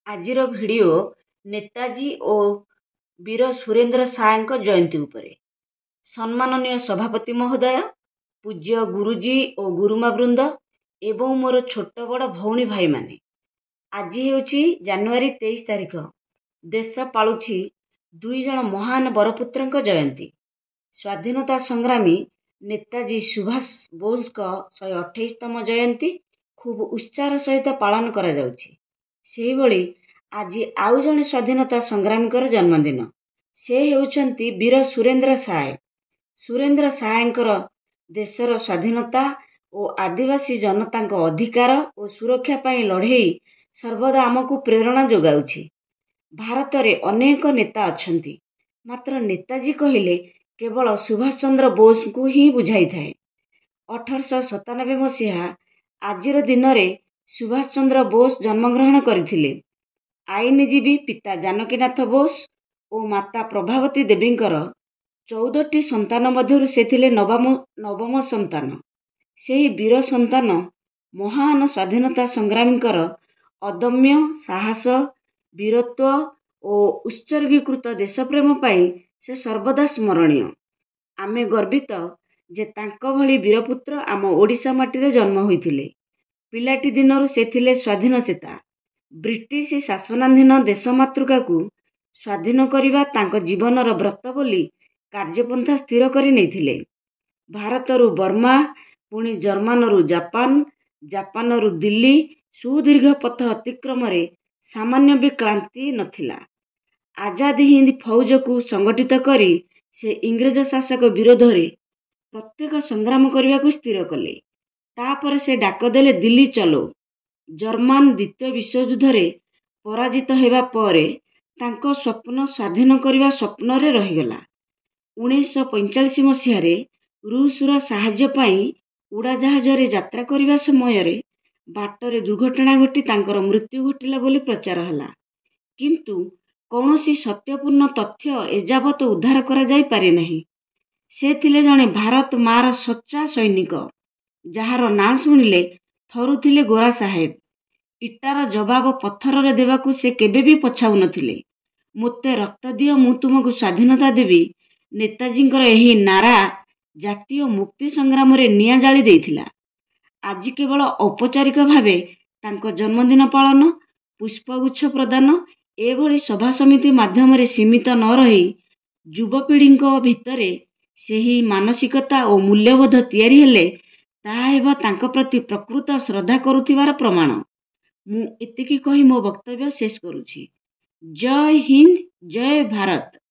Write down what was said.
ଆଜିର ଭିଡ଼ିଓ ନେତାଜୀ ଓ ବୀର ସୁରେନ୍ଦ୍ର ସାଏଙ୍କ ଜୟନ୍ତୀ ଉପରେ। ସମ୍ମାନନୀୟ ସଭାପତି ମହୋଦୟ, ପୂଜ୍ୟ ଗୁରୁଜୀ ଓ ଗୁରୁମାବୃନ୍ଦ ଏବଂ ମୋର ଛୋଟ ବଡ଼ ଭଉଣୀ ଭାଇମାନେ, ଆଜି ହେଉଛି ଜାନୁଆରୀ 23 ତାରିଖ। ଦେଶ ପାଳୁଛି ଦୁଇ ଜଣ ମହାନ ବରପୁତ୍ରଙ୍କ ଜୟନ୍ତୀ। ସ୍ୱାଧୀନତା ସଂଗ୍ରାମୀ ନେତାଜୀ ସୁଭାଷ ବୋଷଙ୍କ 128ତମ ଜୟନ୍ତୀ ଖୁବ୍ ଉତ୍ସାହର ସହିତ ପାଳନ କରାଯାଉଛି। ସେହିଭଳି ଆଜି ଆଉ ଜଣେ ସ୍ୱାଧୀନତା ସଂଗ୍ରାମୀଙ୍କର ଜନ୍ମଦିନ। ସେ ହେଉଛନ୍ତି ବୀର ସୁରେନ୍ଦ୍ର ସାଏ। ସୁରେନ୍ଦ୍ର ସାଏଙ୍କର ଦେଶର ସ୍ୱାଧୀନତା ଓ ଆଦିବାସୀ ଜନତାଙ୍କ ଅଧିକାର ଓ ସୁରକ୍ଷା ପାଇଁ ଲଢ଼େଇ ସର୍ବଦା ଆମକୁ ପ୍ରେରଣା ଯୋଗାଉଛି। ଭାରତରେ ଅନେକ ନେତା ଅଛନ୍ତି, ମାତ୍ର ନେତାଜୀ କହିଲେ କେବଳ ସୁଭାଷ ଚନ୍ଦ୍ର ବୋଷଙ୍କୁ ହିଁ ବୁଝାଇଥାଏ। 1897 ମସିହା ଆଜିର ଦିନରେ ସୁଭାଷ ଚନ୍ଦ୍ର ବୋଷ ଜନ୍ମଗ୍ରହଣ କରିଥିଲେ। ଆଇନଜୀବୀ ପିତା ଜାନକୀନାଥ ବୋଷ ଓ ମାତା ପ୍ରଭାବତୀ ଦେବୀଙ୍କର 14ଟି ସନ୍ତାନ ମଧ୍ୟରୁ ସେ ଥିଲେ ନବମ ସନ୍ତାନ। ସେହି ବୀର ସନ୍ତାନ ମହାନ ସ୍ୱାଧୀନତା ସଂଗ୍ରାମୀଙ୍କର ଅଦମ୍ୟ ସାହସ, ବୀରତ୍ୱ ଓ ଉତ୍ସର୍ଗୀକୃତ ଦେଶପ୍ରେମ ପାଇଁ ସେ ସର୍ବଦା ସ୍ମରଣୀୟ। ଆମେ ଗର୍ବିତ ଯେ ତାଙ୍କ ଭଳି ବୀରପୁତ୍ର ଆମ ଓଡ଼ିଶା ମାଟିରେ ଜନ୍ମ ହୋଇଥିଲେ। ପିଲାଟି ଦିନରୁ ସେ ଥିଲେ ସ୍ୱାଧୀନଚେତା। ବ୍ରିଟିଶ ଶାସନାଧୀନ ଦେଶମାତୃକାକୁ ସ୍ୱାଧୀନ କରିବା ତାଙ୍କ ଜୀବନର ବ୍ରତ ବୋଲି କାର୍ଯ୍ୟପନ୍ଥା ସ୍ଥିର କରି ନେଇଥିଲେ। ଭାରତରୁ ବର୍ମା, ପୁଣି ଜର୍ମାନରୁ ଜାପାନ, ଜାପାନରୁ ଦିଲ୍ଲୀ ସୁଦୀର୍ଘ ପଥ ଅତିକ୍ରମରେ ସାମାନ୍ୟ ବି କ୍ଳାନ୍ତି ନଥିଲା। ଆଜାଦ ହିନ୍ଦ ଫୌଜକୁ ସଂଗଠିତ କରି ସେ ଇଂରେଜ ଶାସକ ବିରୋଧରେ ପ୍ରତ୍ୟକ୍ଷ ସଂଗ୍ରାମ କରିବାକୁ ସ୍ଥିର କଲେ। ତାପରେ ସେ ଡାକ ଦେଲେ ଦିଲ୍ଲୀ ଚଲୋ। ଜର୍ମାନ ଦ୍ୱିତୀୟ ବିଶ୍ୱଯୁଦ୍ଧରେ ପରାଜିତ ହେବା ପରେ ତାଙ୍କ ସ୍ୱପ୍ନ ସ୍ୱାଧୀନ କରିବା ସ୍ୱପ୍ନରେ ରହିଗଲା। 1945 ମସିହାରେ ରୁଷର ସାହାଯ୍ୟ ପାଇଁ ଉଡ଼ାଜାହାଜରେ ଯାତ୍ରା କରିବା ସମୟରେ ବାଟରେ ଦୁର୍ଘଟଣା ଘଟି ତାଙ୍କର ମୃତ୍ୟୁ ଘଟିଲା ବୋଲି ପ୍ରଚାର ହେଲା। କିନ୍ତୁ କୌଣସି ସତ୍ୟପୂର୍ଣ୍ଣ ତଥ୍ୟ ଏଯାବତ୍ ଉଦ୍ଧାର କରାଯାଇ ପାରିନାହିଁ। ସେ ଥିଲେ ଜଣେ ଭାରତ ମାର ସଚ୍ଚା ସୈନିକ, ଯାହାର ନାଁ ଶୁଣିଲେ ଥରୁଥିଲେ ଗୋରା ସାହେବ। ଇଟାର ଜବାବ ପଥରରେ ଦେବାକୁ ସେ କେବେ ବି ପଛାଉ ନଥିଲେ। ମୋତେ ରକ୍ତ ଦିଅ, ମୁଁ ତୁମକୁ ସ୍ୱାଧୀନତା ଦେବି। ନେତାଜୀଙ୍କର ଏହି ନାରା ଜାତୀୟ ମୁକ୍ତି ସଂଗ୍ରାମରେ ନିଆଁ ଜାଳି ଦେଇଥିଲା। ଆଜି କେବଳ ଔପଚାରିକ ଭାବେ ତାଙ୍କ ଜନ୍ମଦିନ ପାଳନ, ପୁଷ୍ପଗୁଚ୍ଛ ପ୍ରଦାନ ଏଭଳି ସଭାସମିତି ମାଧ୍ୟମରେ ସୀମିତ ନ ରହି ଯୁବପିଢ଼ିଙ୍କ ଭିତରେ ସେହି ମାନସିକତା ଓ ମୂଲ୍ୟବୋଧ ତିଆରି ହେଲେ ତାହା ହେବ ତାଙ୍କ ପ୍ରତି ପ୍ରକୃତ ଶ୍ରଦ୍ଧା କରୁଥିବାର ପ୍ରମାଣ। ମୁଁ ଏତିକି କହି ମୋ ବକ୍ତବ୍ୟ ଶେଷ କରୁଛି। ଜୟ ହିନ୍ଦ, ଜୟ ଭାରତ।